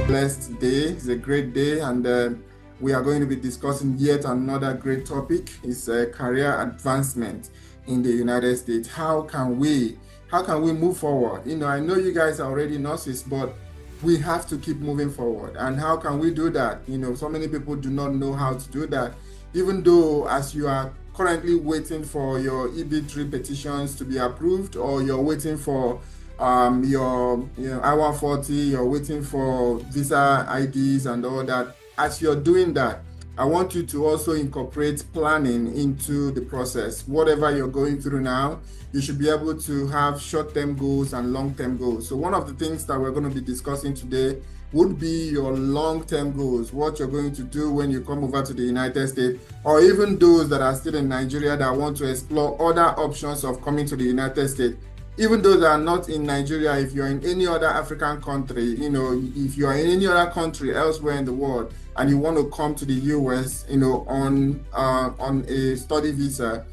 Blessed day. It's a great day, and we are going to be discussing yet another great topic. It's career advancement in the United States. How can we move forward? I know you guys are already nurses, but we have to keep moving forward. And how can we do that? So many people do not know how to do that. Even though, as you are currently waiting for your EB3 petitions to be approved, or you're waiting for your hour 40, you're waiting for visa IDs and all that. As you're doing that, I want you to also incorporate planning into the process. Whatever you're going through now, you should be able to have short-term goals and long-term goals. So one of the things that we're going to be discussing today would be your long-term goals, what you're going to do when you come over to the United States, or even those that are still in Nigeria that want to explore other options of coming to the United States. Even those that are not in Nigeria, if you're in any other African country, if you're in any other country elsewhere in the world and you want to come to the US, on a study visa,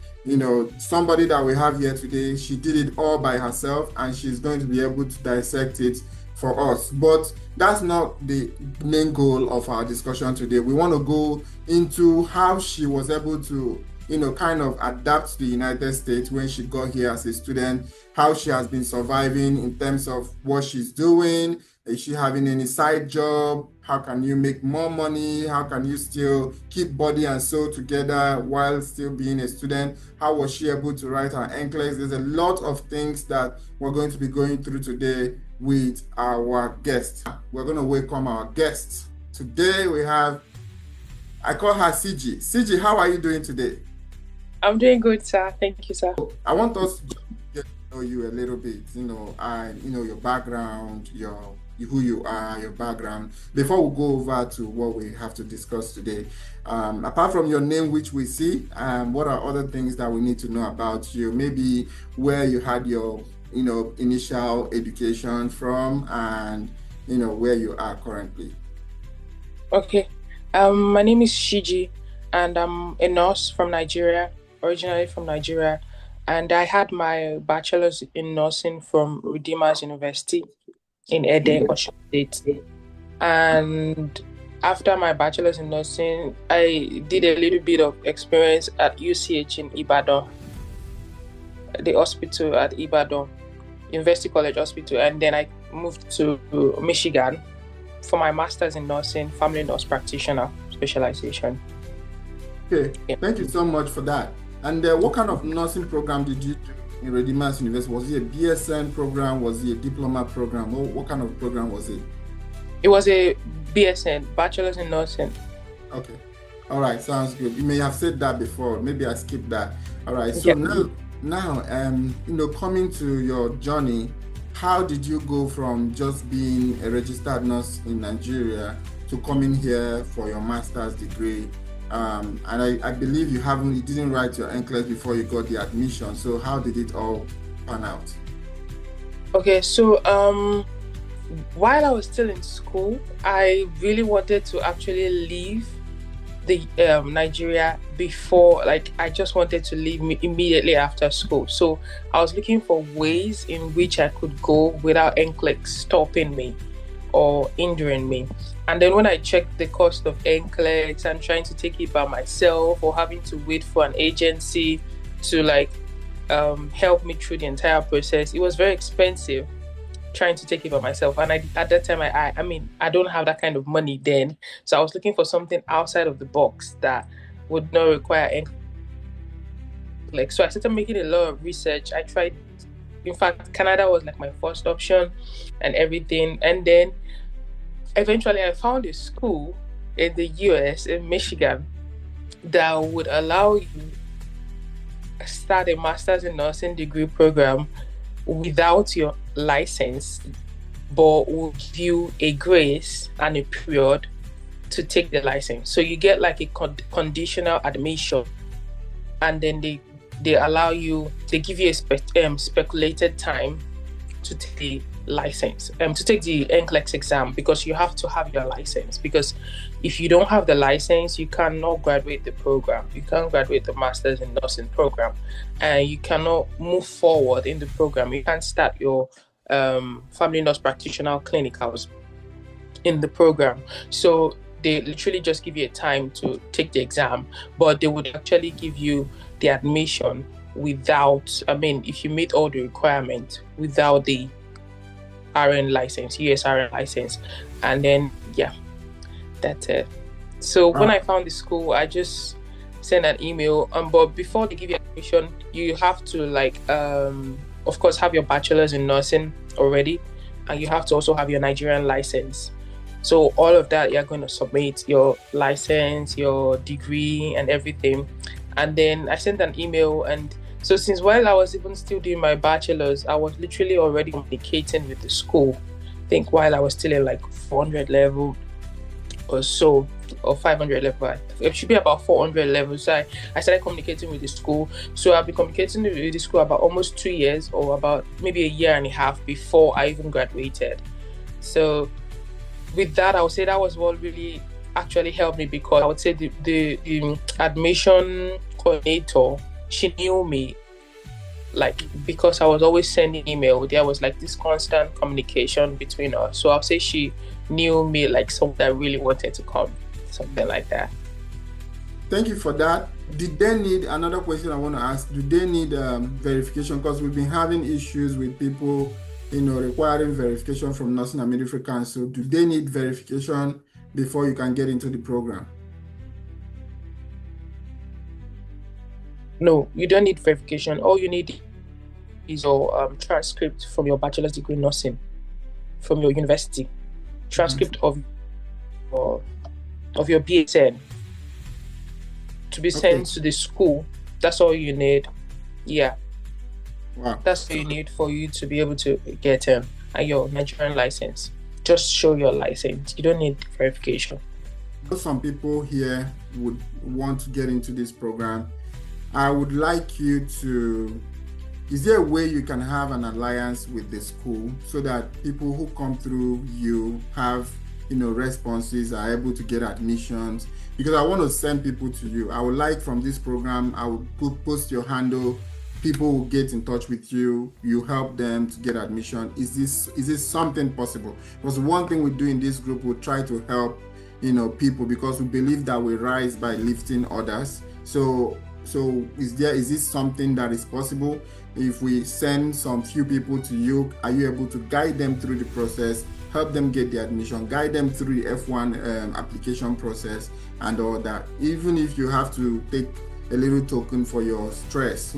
somebody that we have here today, she did it all by herself and she's going to be able to dissect it for us. But that's not the main goal of our discussion today. We want to go into how she was able to kind of adapt to the United States when she got here as a student, how she has been surviving in terms of what she's doing. Is she having any side job? How can you make more money? How can you still keep body and soul together while still being a student? How was she able to write her NCLEX? There's a lot of things that we're going to be going through today with our guests. We're going to welcome our guests. Today we have, I call her CG. CG, how are you doing today? I'm doing good, sir. Thank you, sir. I want us to get to know you a little bit, your background, who you are, your background, before we go over to what we have to discuss today. Apart from your name, which we see, what are other things that we need to know about you? Maybe where you had your, initial education from, and, where you are currently. Okay. My name is Shiji, and I'm a nurse from Nigeria, originally from Nigeria. And I had my bachelor's in nursing from Redeemers University in Ede, Osun State. And after my bachelor's in nursing, I did a little bit of experience at UCH in Ibadan, the hospital at Ibadan, University College Hospital. And then I moved to Michigan for my master's in nursing, family nurse practitioner specialization. Okay, yeah. Thank you so much for that. And what kind of nursing program did you do in Redeemers University? Was it a BSN program? Was it a diploma program? What kind of program was it? It was a BSN, Bachelor's in Nursing. Okay. All right, sounds good. You may have said that before. Maybe I skipped that. All right. So now, coming to your journey, how did you go from just being a registered nurse in Nigeria to coming here for your master's degree? And I believe you didn't write your NCLEX before you got the admission. So how did it all pan out? Okay, so while I was still in school, I really wanted to actually leave the Nigeria before, I just wanted to leave immediately after school. So I was looking for ways in which I could go without NCLEX stopping me or hindering me. And then when I checked the cost of NCLEX and trying to take it by myself, or having to wait for an agency to help me through the entire process, it was very expensive trying to take it by myself. And at that time, I don't have that kind of money then. So I was looking for something outside of the box that would not require NCLEX. So I started making a lot of research. I tried, in fact, Canada was my first option and everything. And then eventually I found a school in the US, in Michigan, that would allow you to start a master's in nursing degree program without your license, but will give you a grace and a period to take the license. So you get a conditional admission, and then they allow you, they give you a speculated time to take the license, to take the NCLEX exam, because you have to have your license. Because if you don't have the license, you cannot graduate the program. You can't graduate the master's in nursing program, and you cannot move forward in the program. You can't start your family nurse practitioner clinicals. in the program. So they literally just give you a time to take the exam, but they would actually give you the admission without, if you meet all the requirements without the RN license, US RN license. And then, that's it. So when I found the school, I just sent an email. But before they give you admission, you have to of course, have your bachelor's in nursing already, and you have to also have your Nigerian license. So all of that, you're going to submit your license, your degree, and everything. And then I sent an email, and so since while I was even still doing my bachelor's, I was literally already communicating with the school. I think while I was still in 400 level or so, or 500 level. It should be about 400 levels. So I started communicating with the school. So I've been communicating with the school about almost 2 years, or about maybe a year and a half before I even graduated. So with that, I would say that was what really actually helped me, because I would say the admission coordinator, she knew me, because I was always sending email. There was this constant communication between us. So I'll say she knew me like someone that really wanted to come, something like that. Thank you for that. Did they need, another question I want to ask, do they need verification? Because we've been having issues with people requiring verification from Nursing and Midwifery Council. Do they need verification before you can get into the program? No, you don't need verification. All you need is your transcript from your bachelor's degree in nursing from your university, transcript of your BSN to be sent to the school. That's all you need. Yeah. Wow. That's all you need for you to be able to get your Nigerian license. Just show your license. You don't need verification. Some people here would want to get into this program. I would like you to, is there a way you can have an alliance with the school so that people who come through you have, responses, are able to get admissions? Because I want to send people to you. I would like from this program, I would post your handle. People will get in touch with you. You help them to get admission. Is this something possible? Because one thing we do in this group, we try to help, people, because we believe that we rise by lifting others. So is this something that is possible? If we send some few people to you, are you able to guide them through the process, help them get the admission, guide them through the F1 application process and all that? Even if you have to take a little token for your stress,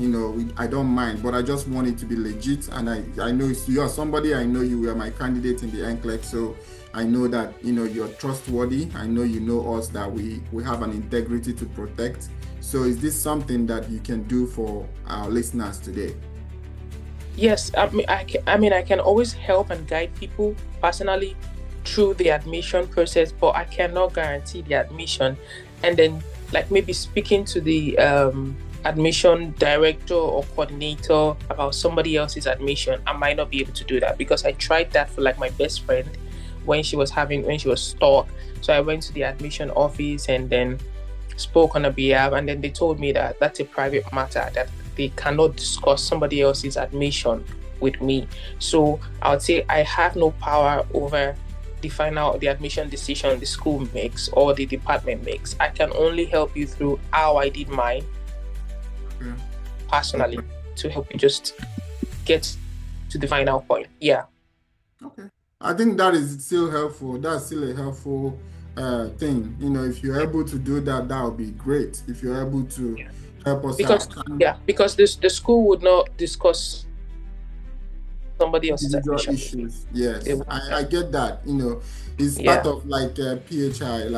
I don't mind, but I just want it to be legit. And I know you are somebody, I know you were my candidate in the NCLEX, so I know that you're trustworthy. I know us, that we have an integrity to protect. So is this something that you can do for our listeners today? Yes, I can always help and guide people personally through the admission process, but I cannot guarantee the admission. And then maybe speaking to the admission director or coordinator about somebody else's admission, I might not be able to do that, because I tried that for my best friend when she was stuck. So I went to the admission office and then spoke on her behalf, and then they told me that that's a private matter, that they cannot discuss somebody else's admission with me. So I would say I have no power over the admission decision the school makes or the department makes. I can only help you through how I did mine personally to help you just get to the final point. Yeah. Okay. I think that is still helpful. That's still a helpful thing. If you're able to do that, that would be great. If you're able to help us out. Because the school would not discuss somebody else's admission issues. Yes, I get that. It's part of PHI,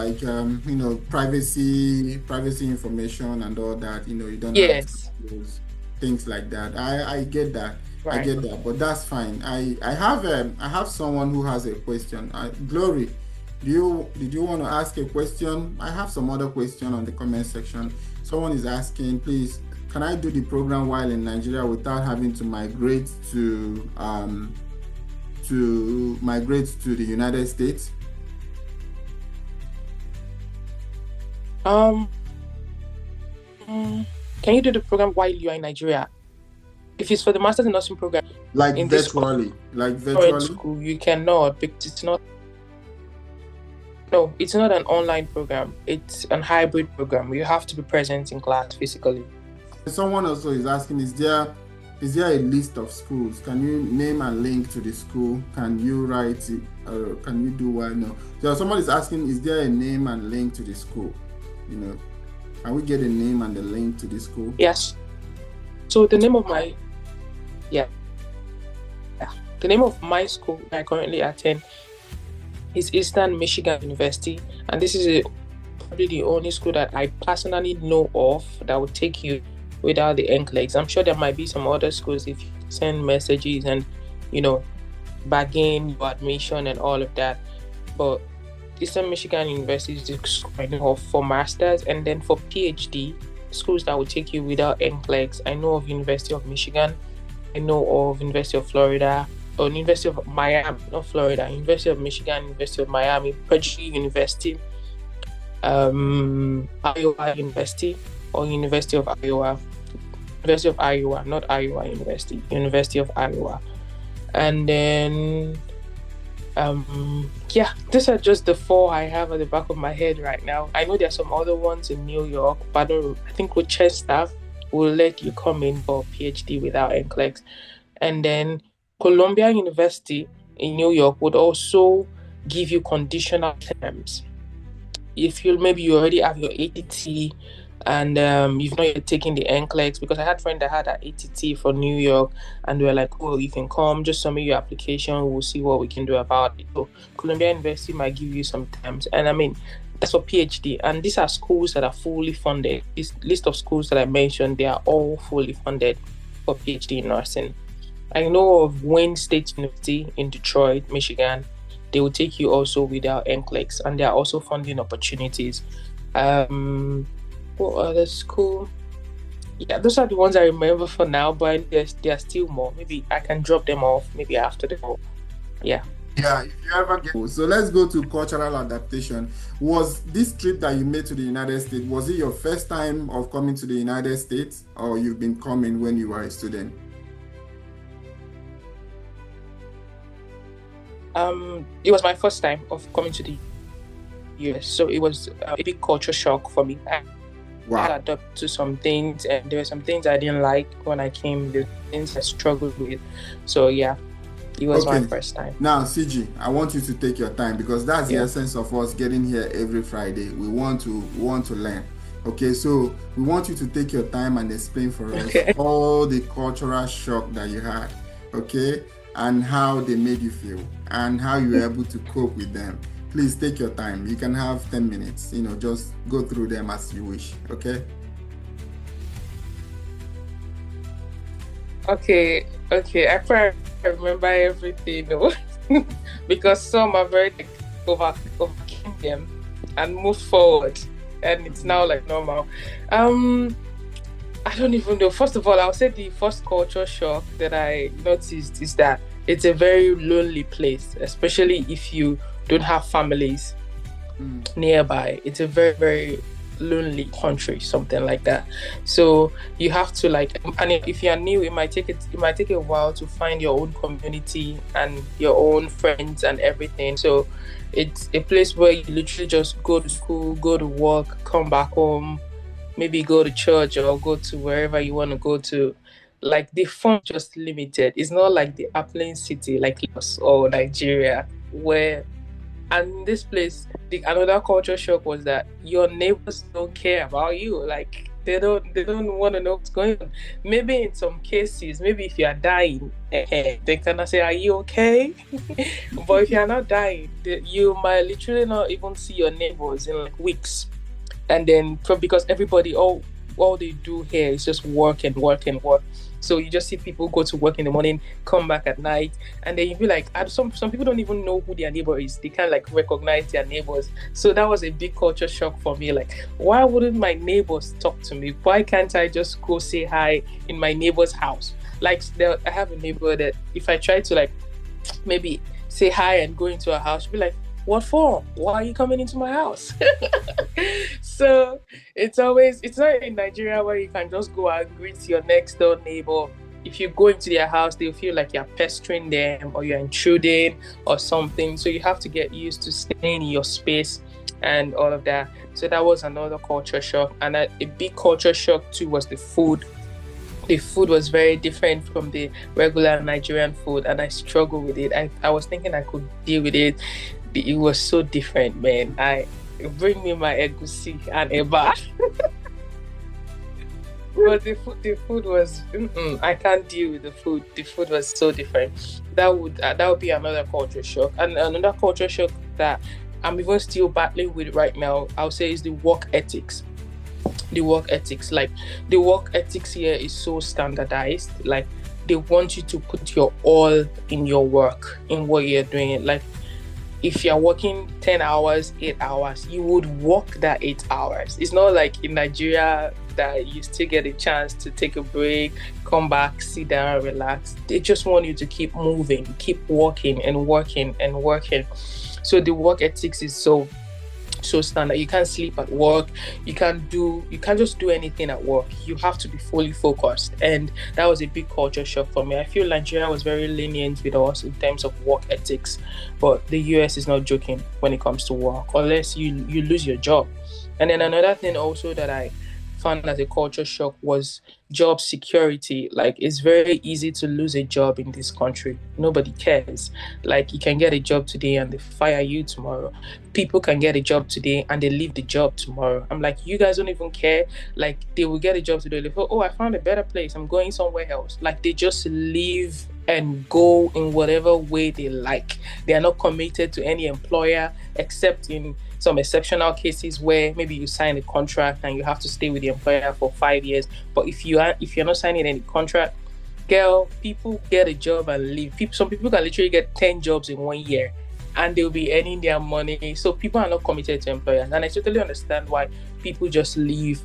privacy information and all that. You don't have to use things like that. I get that. Right. I get that, but that's fine. I have someone who has a question. Glory, did you want to ask a question? I have some other question on the comment section. Someone is asking, please, can I do the program while in Nigeria without having to migrate to the United States? Can you do the program while you are in Nigeria? If it's for the Master's in Nursing program, virtually, school, you cannot, because it's not. No, it's not an online program. It's an hybrid program. You have to be present in class physically. Someone also is asking, is there a list of schools? Can you name and link to the school? Can you write it? Can you do what? No. So someone is asking, is there a name and link to the school? Can we get a name and the link to the school? Yes. So the name of my the name of my school I currently attend is Eastern Michigan University, and this is probably the only school that I personally know of that would take you without the NCLEX. I'm sure there might be some other schools if you send messages and bargain your admission and all of that, but Eastern Michigan University is the school I know of for masters, and then for PhD schools that would take you without NCLEX. I know of University of Michigan, I know of University of Florida, or University of Miami, not Florida, University of Michigan, University of Miami, Purdue University, Iowa University, or University of Iowa. University of Iowa, not Iowa University, University of Iowa. And then these are just the 4 I have at the back of my head right now. I know there are some other ones in New York, but I think Rochester will let you come in for PhD without NCLEX. And then Columbia University in New York would also give you conditional terms. If you already have your ATT and you've not yet taken the NCLEX, because I had a friend that had an ATT for New York, and they were like, oh, you can come, just submit your application, we'll see what we can do about it. So Columbia University might give you some terms, and I mean, that's for PhD, and these are schools that are fully funded. This list of schools that I mentioned, they are all fully funded for PhD in nursing. I know of Wayne State University in Detroit, Michigan. They will take you also without NCLEX, and there are also funding opportunities. What other school? Yeah, those are the ones I remember for now, but there are still more. Maybe I can drop them off maybe after the call. Yeah. Yeah, if you ever get. So let's go to cultural adaptation. Was this trip that you made to the United States, was it your first time of coming to the United States, or you've been coming when you were a student? It was my first time of coming to the US, so it was a big culture shock for me. I had adapted to some things, and there were some things I didn't like when I came, the things I struggled with. So yeah, it was my first time. Now, CG, I want you to take your time, because that's the essence of us getting here every Friday. We want to learn. Okay, so we want you to take your time and explain for us all the cultural shock that you had. Okay. And how they made you feel, and how you were able to cope with them. Please take your time. You can have 10 minutes, just go through them as you wish, okay? Okay. I probably remember everything, because some are very overcame them and moved forward, and it's now like normal. I don't even know. First of all, I'll say the first culture shock that I noticed is that it's a very lonely place, especially if you don't have families nearby. It's a very, very lonely country, something like that. So you have to and if you're new, it might take a while to find your own community and your own friends and everything. So it's a place where you literally just go to school, go to work, come back home, maybe go to church or go to wherever you want to go to. Like, the fun just limited. It's not like the affluent city like Lagos or Nigeria, and this place, another culture shock was that your neighbors don't care about you. Like, they don't want to know what's going on. Maybe in some cases, maybe if you are dying, they kind of say, are you okay? But if you are not dying, you might literally not even see your neighbors in like weeks. And then because everybody, all they do here is just work and work and work. So you just see people go to work in the morning, come back at night, and then you be like, some people don't even know who their neighbor is. They can't recognize their neighbors. So that was a big culture shock for me. Like, why wouldn't my neighbors talk to me? Why can't I just go say hi in my neighbor's house? Like, I have a neighbor that if I try to maybe say hi and go into her house, she'll be like, what for? Why are you coming into my house? So it's not in Nigeria where you can just go and greet your next door neighbor if you go into their house, they'll feel like you're pestering them or you're intruding or something. So you have to get used to staying in your space and all of that. So that was another culture shock. And a big culture shock too was the food. The food was very different from the regular Nigerian food, and I struggled with it. I was thinking I could deal with it. It was so different, man. I bring me my egusi and eba. But the food was I can't deal with the food. The food was so different. That would be another culture shock. And another culture shock that I'm even still battling with right now, I'll say, is the work ethics. The work ethics, like the work ethics here is so standardized. Like they want you to put your all in your work, in what you're doing. Like if you're working 10 hours, 8 hours, you would work that 8 hours. It's not like in Nigeria that you still get a chance to take a break, come back, sit down, relax. They just want you to keep moving, keep working and working and working. So the work ethics is so standard. You can't sleep at work. You can't just do anything at work. You have to be fully focused. And that was a big culture shock for me. I feel Nigeria was very lenient with us in terms of work ethics, but the US is not joking when it comes to work, unless you lose your job. And then another thing also that I found as a culture shock was job security. Like it's very easy to lose a job in this country. Nobody cares. Like you can get a job today and they fire you tomorrow. People can get a job today and they leave the job tomorrow. I'm like, you guys don't even care. Like they will get a job today. They go, oh, I found a better place. I'm going somewhere else. Like they just leave and go in whatever way they like. They are not committed to any employer except in some exceptional cases where maybe you sign a contract and you have to stay with the employer for 5 years. But if you're not signing any contract, girl, people get a job and leave. Some people can literally get 10 jobs in 1 year and they'll be earning their money. So people are not committed to employers. And I totally understand why people just leave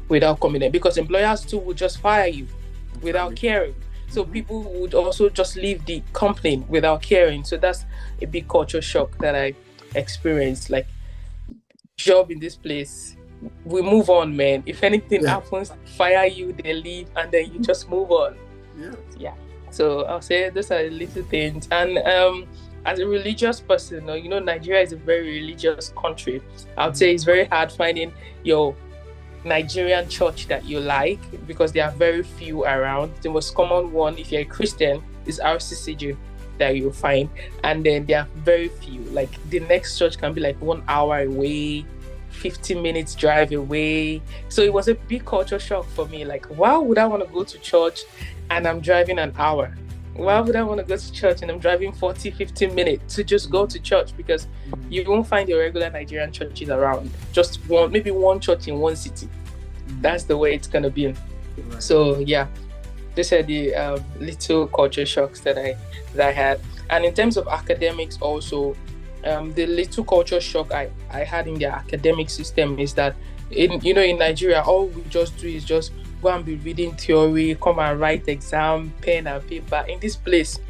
without commitment, because employers too would just fire you without caring. So people would also just leave the company without caring. So that's a big culture shock that I experienced. Like, job in this place, we move on, man. If anything happens, fire you, they leave, and then you just move on. Yeah. So I'll say those are little things. And as a religious person, Nigeria is a very religious country. I would say it's very hard finding your Nigerian church that you like, because there are very few around. The most common one, if you're a Christian, is RCCG that you'll find, and then there are very few. Like the next church can be like 1 hour away, 15 minutes drive away. So it was a big culture shock for me. Like, why would I want to go to church and I'm driving an hour? Why would I want to go to church and I'm driving 40, 15 minutes to just go to church? Because you won't find your regular Nigerian churches around. Just maybe one church in one city. That's the way it's going to be. Right. So yeah, these are the little culture shocks that I had. And in terms of academics also, the little culture shock I had in the academic system is that in Nigeria, all we just do is just go and be reading theory, come and write exam, pen and paper. In this place,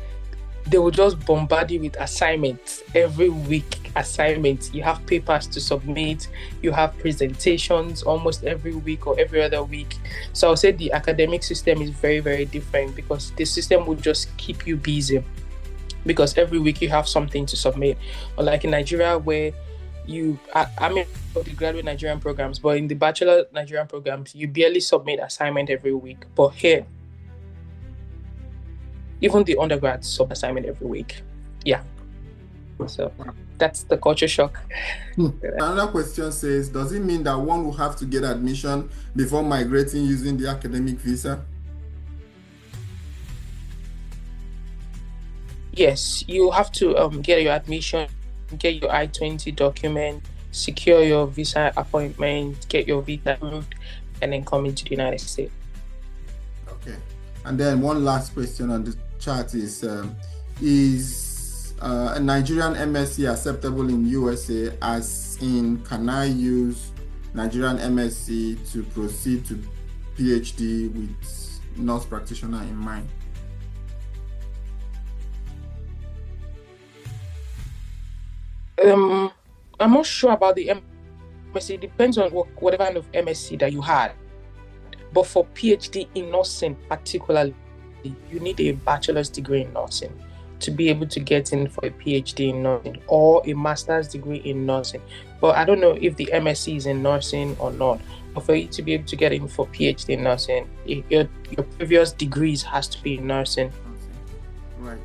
they will just bombard you with assignments every week. Assignments. You have papers to submit. You have presentations almost every week or every other week. So I'll say the academic system is very, very different, because the system will just keep you busy, because every week you have something to submit. Unlike in Nigeria, where the graduate Nigerian programs, but in the bachelor Nigerian programs, you barely submit assignment every week. But here, even the undergrads sub assignment every week. Yeah. So that's the culture shock. Another question says, does it mean that one will have to get admission before migrating using the academic visa? Yes, you have to get your admission, get your I-20 document, secure your visa appointment, get your visa approved, and then come into the United States. Okay. And then one last question on the chat is a Nigerian MSc acceptable in USA? As in, can I use Nigerian MSc to proceed to PhD with nurse practitioner in mind? I'm not sure about the MSc. It depends on whatever kind of MSc that you had. But for PhD in nursing particularly, you need a bachelor's degree in nursing to be able to get in for a PhD in nursing or a master's degree in nursing. But I don't know if the MSc is in nursing or not. But for you to be able to get in for PhD in nursing, your previous degrees has to be in nursing. Right.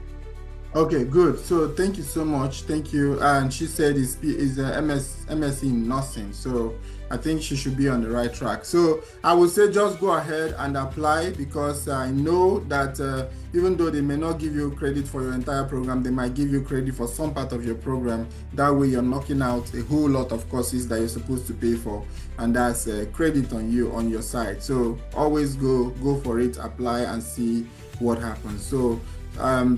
Okay, good. So thank you so much. Thank you. And she said is a MSc in nursing. So I think she should be on the right track. So I would say just go ahead and apply, because I know that even though they may not give you credit for your entire program, they might give you credit for some part of your program. That way you're knocking out a whole lot of courses that you're supposed to pay for, and that's credit on you on your side. So always go for it, apply and see what happens. So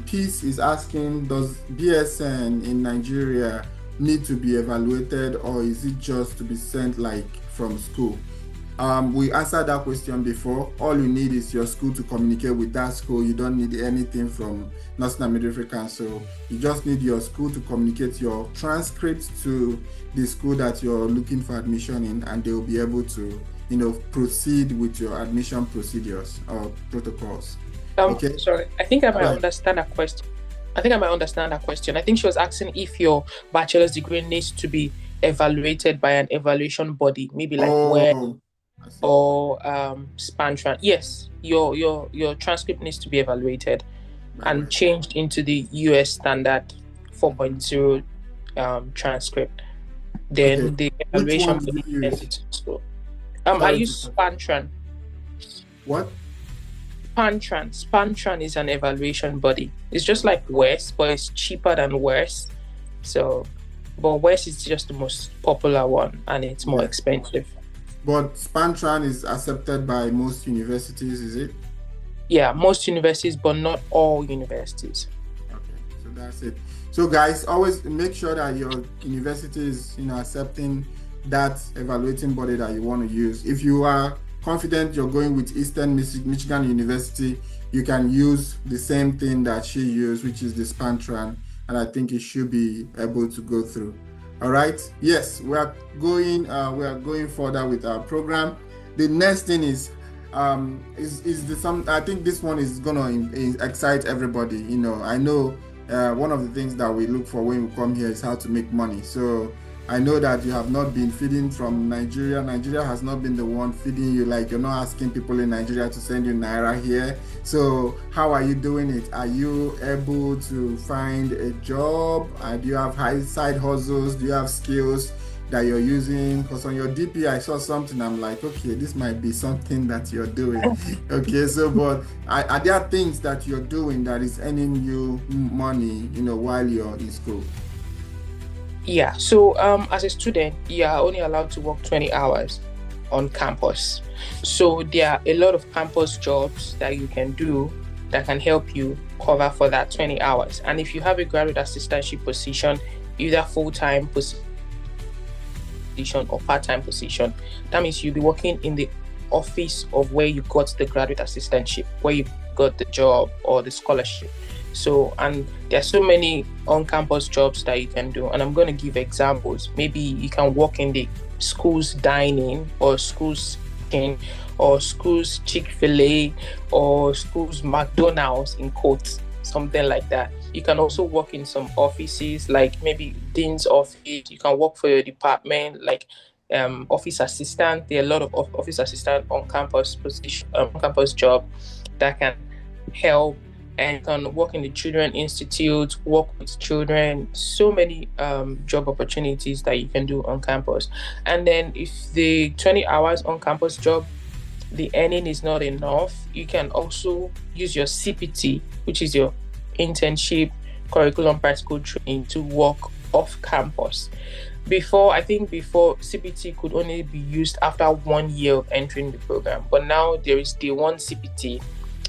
Peace is asking, does BSN in Nigeria need to be evaluated, or is it just to be sent like from school? We answered that question before. All you need is your school to communicate with that school. You don't need anything from Nursing and Midwifery Council. You just need your school to communicate your transcript to the school that you're looking for admission in, and they'll be able to, proceed with your admission procedures or protocols. Okay. Sorry, I think I might understand that question. I think she was asking if your bachelor's degree needs to be evaluated by an evaluation body, maybe like or Spantran. Yes, your transcript needs to be evaluated and changed into the US standard 4.0 transcript. Then the evaluation body sends it to school. I use Spantran. What? Spantran is an evaluation body. It's just like WES, but it's cheaper than WES. So, but WES is just the most popular one, and it's more expensive. But Spantran is accepted by most universities, is it? Yeah, most universities, but not all universities. Okay, so that's it. So guys, always make sure that your university is, accepting that evaluating body that you want to use. If you are confident you're going with Eastern Michigan University, you can use the same thing that she used, which is the Spantran, and I think it should be able to go through. All right. Yes, we are going further with our program. The next thing is I think this one is gonna excite everybody. I know one of the things that we look for when we come here is how to make money. So I know that you have not been feeding from Nigeria. Nigeria has not been the one feeding you. Like, you're not asking people in Nigeria to send you Naira here. So how are you doing it? Are you able to find a job? Do you have high side hustles? Do you have skills that you're using? Because on your DP, I saw something. I'm like, okay, this might be something that you're doing. Okay, so but are there things that you're doing that is earning you money, while you're in school? Yeah, so as a student, you are only allowed to work 20 hours on campus. So there are a lot of campus jobs that you can do that can help you cover for that 20 hours. And if you have a graduate assistantship position, either full-time position or part-time position, that means you'll be working in the office of where you got the graduate assistantship, where you got the job or the scholarship. So, and there are so many on-campus jobs that you can do, and I'm going to give examples. Maybe you can work in the school's dining, or school's kitchen, or school's Chick-fil-A, or school's McDonald's, in quotes, something like that. You can also work in some offices, like maybe dean's office. You can work for your department, like office assistant. There are a lot of office assistant on-campus position, on-campus job that can help. And can work in the Children Institute, work with children, so many job opportunities that you can do on campus. And then if the 20 hours on campus job, the earning is not enough, you can also use your CPT, which is your internship curriculum practical training, to work off campus. Before CPT could only be used after 1 year of entering the program, but now there is the one CPT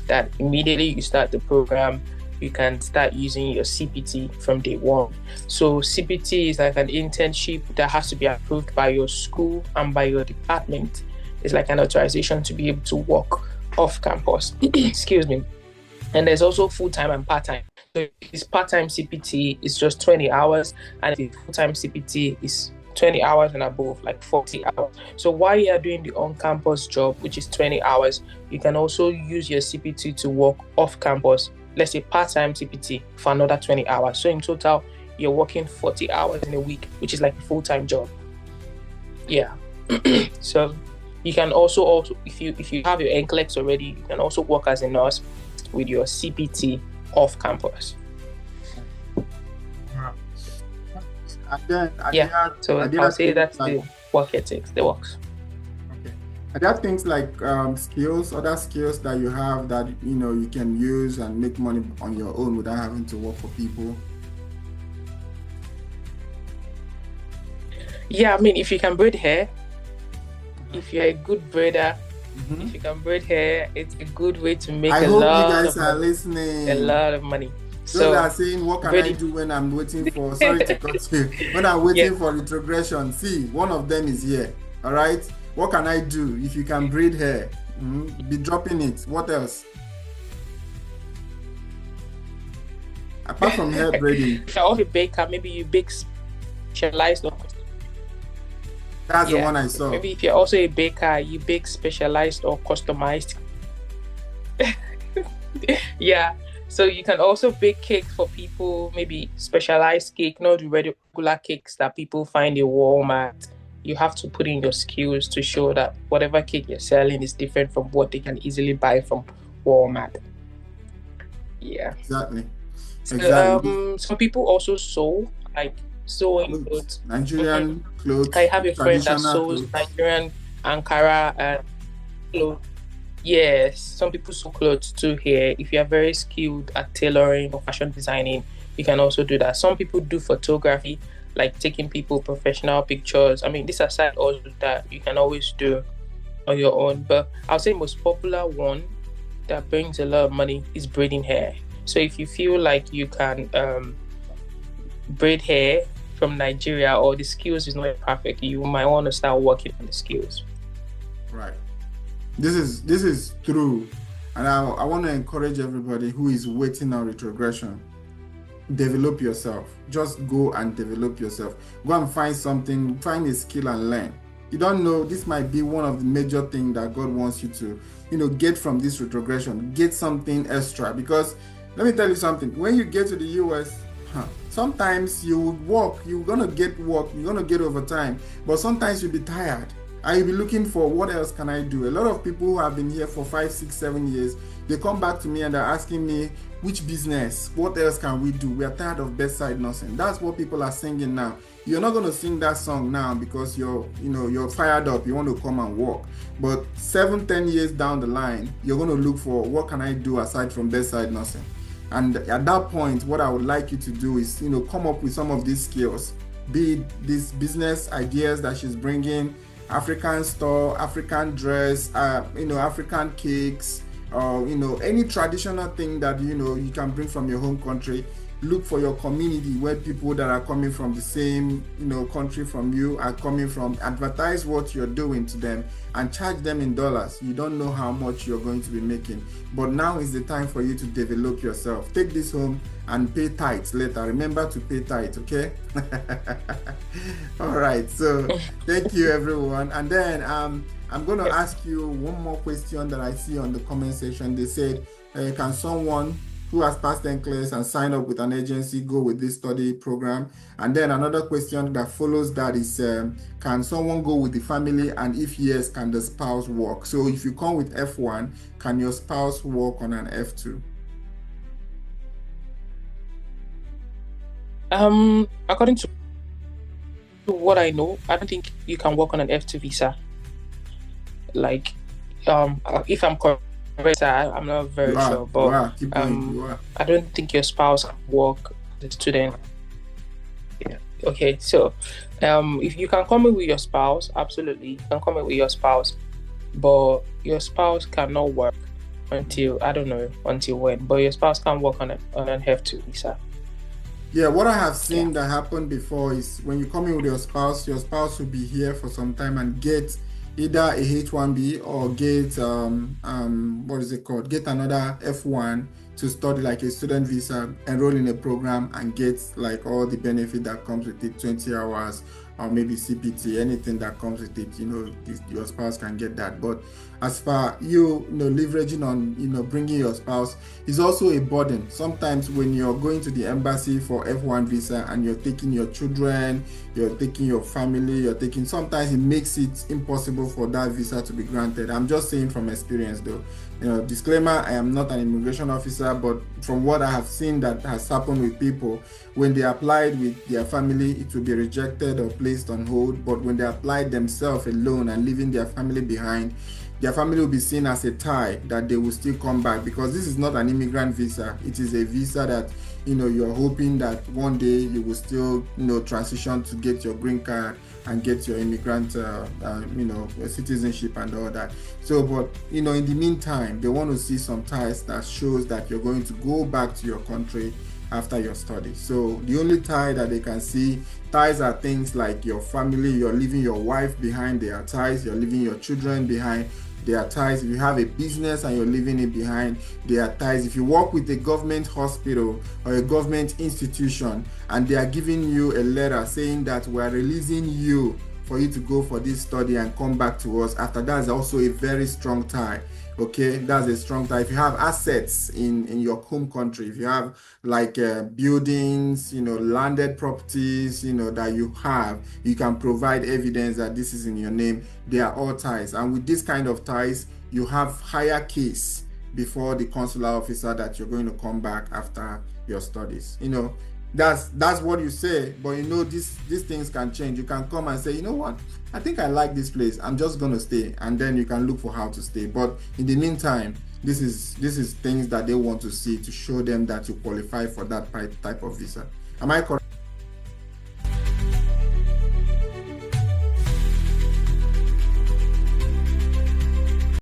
that immediately you start the program, you can start using your CPT from day one. So CPT is like an internship that has to be approved by your school and by your department. It's like an authorization to be able to work off campus. Excuse me. And there's also full-time and part-time. So if it's part-time CPT, it's just 20 hours, and if full-time CPT is 20 hours and above, like 40 hours. So while you are doing the on-campus job, which is 20 hours, you can also use your CPT to work off-campus, let's say part-time CPT, for another 20 hours. So in total, you're working 40 hours in a week, which is like a full-time job. Yeah. So you can also if you have your NCLEX already, you can also work as a nurse with your CPT off campus. And then so I'll say that's the work ethics, the works. Okay. Are there things like skills, other skills that you have that you can use and make money on your own without having to work for people? Yeah, I mean, if you can braid hair, if you're a good braider, if you can braid hair, it's a good way to make I hope you guys are listening. A lot of money. So are saying, what can I do when I'm waiting for, sorry to cut you, when I'm waiting for retrogression? See, one of them is here, all right? What can I do if you can braid hair? Be dropping it. What else? Apart from hair braiding. If you're also a baker, maybe you bake specialized. That's the one I saw. Maybe if you're also a baker, you bake specialized or customized. Yeah. So you can also bake cakes for people, maybe specialized cake, not the regular cakes that people find in Walmart. You have to put in your skills to show that whatever cake you're selling is different from what they can easily buy from Walmart. Yeah. Exactly. So, some people also sew, like sewing clothes. Nigerian clothes. I have a friend that sews Nigerian Ankara and clothes. Yes, some people sew clothes too here. If you are very skilled at tailoring or fashion designing, you can also do that. Some people do photography, like taking people professional pictures. I mean, these are side also that you can always do on your own. But I'll say most popular one that brings a lot of money is braiding hair. So if you feel like you can braid hair from Nigeria or the skills is not perfect, you might want to start working on the skills. Right. This is true, and I want to encourage everybody who is waiting on retrogression. Develop yourself. Just go and develop yourself. Go and find something, find a skill and learn. You don't know, this might be one of the major things that God wants you to, get from this retrogression. Get something extra, because let me tell you something. When you get to the US, sometimes you would work, you're gonna get work, you're gonna get overtime, but sometimes you'll be tired. I'll be looking for what else can I do. A lot of people who have been here for 5, 6, 7 years, they come back to me and they're asking me, which business, what else can we do? We are tired of bedside nursing. That's what people are singing now. You're not going to sing that song now because you're fired up, you want to come and work. But 7, 10 years down the line, you're going to look for what can I do aside from bedside nursing. And at that point, what I would like you to do is, come up with some of these skills, be it these business ideas that she's bringing, African store, African dress, African cakes, any traditional thing that you can bring from your home country. Look for your community where people that are coming from the same country from you are coming from. Advertise what you're doing to them and charge them in dollars. You don't know how much you're going to be making, but now is the time for you to develop yourself. Take this home and pay tithes later. Remember to pay tithes, okay? All right, so thank you everyone. And then I'm going to ask you one more question that I see on the comment section. They said, can someone who has passed NCLEX and signed up with an agency go with this study program? And then another question that follows that is, can someone go with the family? And if yes, can the spouse work? So if you come with F1, can your spouse work on an F2? According to what I know, I don't think you can work on an F2 visa. Like, if I'm correct, I'm not very sure, but I don't think your spouse can work as a student. Yeah. Okay, so if you can come in with your spouse, absolutely, you can come in with your spouse, but your spouse cannot work until, I don't know until when, but your spouse can work on an F2 visa. Yeah, what I have seen that happened before is when you come in with your spouse will be here for some time and get either a H1B or get get another F1 to study like a student visa, enroll in a program and get like all the benefit that comes with it, 20 hours, or maybe CPT, anything that comes with it, your spouse can get that. But as far leveraging on, bringing your spouse is also a burden. Sometimes when you're going to the embassy for F1 visa and you're taking your children, you're taking your family, sometimes it makes it impossible for that visa to be granted. I'm just saying from experience though. Disclaimer, I am not an immigration officer, but from what I have seen that has happened with people, when they applied with their family, it will be rejected or placed on hold. But when they applied themselves alone and leaving their family behind, their family will be seen as a tie that they will still come back, because this is not an immigrant visa. It is a visa that you're hoping that one day you will still transition to get your green card and get your immigrant citizenship and all that. So but in the meantime, they want to see some ties that shows that you're going to go back to your country after your studies. So the only tie that they can see, ties are things like your family. You're leaving your wife behind, there are ties. You're leaving your children behind, there are ties. If you have a business and you're leaving it behind, there are ties. If you work with a government hospital or a government institution and they are giving you a letter saying that we are releasing you for you to go for this study and come back to us after, that is also a very strong tie. Okay, that's a strong tie. If you have assets in your home country, if you have like buildings, landed properties, that you have, you can provide evidence that this is in your name. They are all ties. And with this kind of ties, you have higher case before the consular officer that you're going to come back after your studies. That's what you say, but these things can change. You can come and say, you know what, I think I like this place, I'm just going to stay, and then you can look for how to stay. But in the meantime, this is things that they want to see to show them that you qualify for that type of visa. Am I correct?